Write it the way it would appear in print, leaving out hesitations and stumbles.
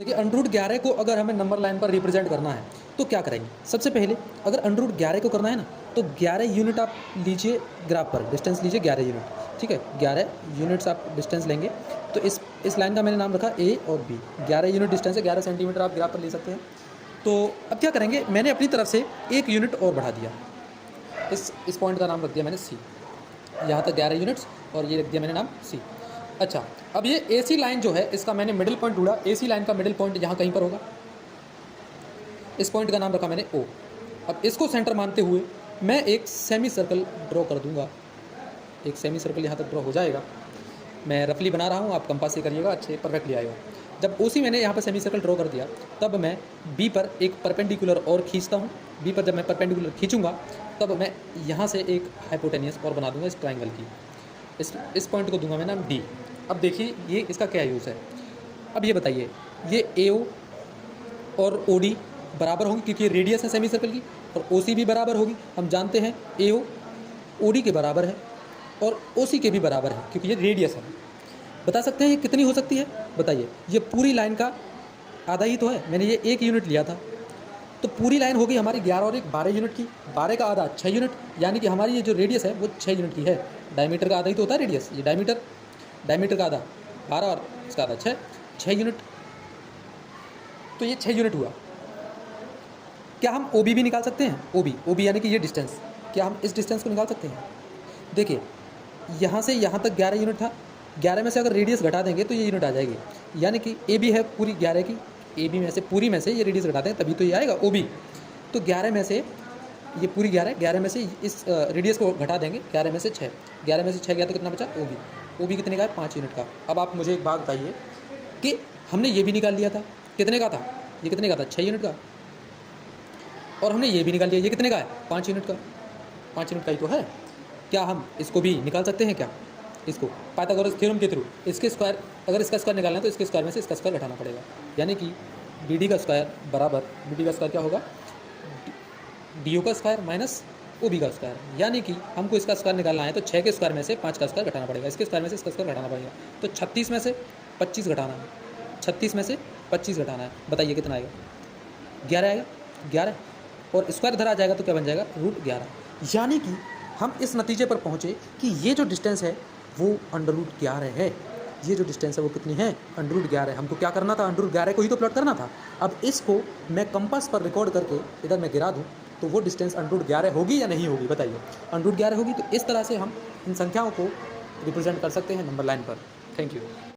देखिए under root 11 को अगर हमें नंबर लाइन पर रिप्रेजेंट करना है तो क्या करेंगे। सबसे पहले अगर अंडर रूट 11 को करना है ना तो 11 यूनिट आप लीजिए ग्राफ पर, डिस्टेंस लीजिए 11 यूनिट। ठीक है, 11 यूनिट्स आप डिस्टेंस लेंगे। तो इस लाइन का मैंने नाम रखा ए और बी। 11 यूनिट डिस्टेंस है, 11 सेंटीमीटर आप ग्राफ पर ले सकते हैं। तो अब क्या करेंगे, मैंने अपनी तरफ से 1 यूनिट और बढ़ा दिया। इस पॉइंट का नाम रख दिया मैंने सी। यहाँ तक 11 यूनिट्स और ये रख दिया मैंने नाम सी। अच्छा, अब ये AC लाइन जो है इसका मैंने मिडिल पॉइंट ढूंढा। AC लाइन का मिडिल पॉइंट यहाँ कहीं पर होगा। इस पॉइंट का नाम रखा मैंने O। अब इसको सेंटर मानते हुए मैं एक सेमी सर्कल ड्रॉ कर दूंगा। एक सेमी सर्कल यहाँ तक ड्रॉ हो जाएगा। मैं रफली बना रहा हूँ, आप कंपास से करिएगा, अच्छे परफेक्टली आएगा। जब OC मैंने यहाँ पर सेमी सर्कल ड्रॉ कर दिया तब मैं B पर एक परपेंडिकुलर और खींचता हूँ। B पर जब मैं परपेंडिकुलर खींचूंगा तब मैं यहाँ से एक हाइपोटेनियस और बना दूंगा इस ट्राइंगल की। इस पॉइंट को दूंगा मैं नाम D। अब देखिए ये इसका क्या यूज़ है। अब ये बताइए, ये AO और OD बराबर होंगी क्योंकि रेडियस है सेमी सर्कल की, और OC भी बराबर होगी। हम जानते हैं AO OD के बराबर है और OC के भी बराबर है क्योंकि ये रेडियस है। बता सकते हैं ये कितनी हो सकती है, बताइए। ये पूरी लाइन का आधा ही तो है, मैंने ये 1 यूनिट लिया था। तो पूरी लाइन होगी हमारी 11 और 1 12 यूनिट की। 12 का आधा 6 यूनिट, यानी कि हमारी ये जो रेडियस है वो 6 यूनिट की है। डायमीटर का आधा ही तो होता है रेडियस। ये डायमीटर का आधा 12 और इसका आधा 6 यूनिट। तो ये 6 यूनिट हुआ। क्या हम OB भी निकाल सकते हैं? OB यानी कि ये डिस्टेंस, क्या हम इस डिस्टेंस को निकाल सकते हैं? देखिए यहाँ से यहाँ तक 11 यूनिट था। 11 में से अगर रेडियस घटा देंगे तो ये यूनिट आ जाएगी। यानी कि AB है पूरी 11 की, AB में से पूरी में से ये रेडियस घटा दें तभी तो ये आएगा OB। तो 11 में से ये पूरी 11 में से इस रेडियस को घटा देंगे। 11 में से 6, 11 में से 6 गया तो कितना बचा? OB कितने का है? 5 यूनिट का। अब आप मुझे एक बात बताइए कि हमने ये भी निकाल लिया था, कितने का था? ये कितने का था? 6 यूनिट का। और हमने ये भी निकाल लिया, ये कितने का है? 5 यूनिट का। 5 यूनिट का ही तो है। क्या हम इसको भी निकाल सकते हैं क्या? इसको पाइथागोरस थ्योरम के थ्रू इसके स्क्वायर, अगर इसका स्क्वायर निकालना है तो इसके स्क्वायर में से इसका स्क्वायर घटाना पड़ेगा। यानी कि BD का स्क्वायर बराबर, BD का स्क्वायर क्या होगा? DO का स्क्वायर माइनस OB का स्क्वायर। यानी कि हमको इसका स्क्वायर निकालना है तो 6 के स्क्वायर में से 5 का स्क्वायर घटाना पड़ेगा, इसके स्क्वायर में से इसका स्क्वायर घटाना पड़ेगा। तो 36 में से 25 घटाना है, 36 में से 25 घटाना है। बताइए कितना आएगा? 11 आएगा। 11 और स्क्वायर इधर आ जाएगा तो क्या बन जाएगा? √11। यानी कि हम इस नतीजे पर पहुँचे कि ये जो डिस्टेंस है वो √11 है। ये जो डिस्टेंस है वो कितनी है? √11। हमको क्या करना था? √11 को ही तो प्लॉट करना था। अब इसको मैं कंपास पर रिकॉर्ड करके इधर मैं गिरा दूँ तो वो डिस्टेंस √11 होगी या नहीं होगी? बताइए। √11 होगी। तो इस तरह से हम इन संख्याओं को रिप्रेजेंट कर सकते हैं नंबर लाइन पर। Thank you.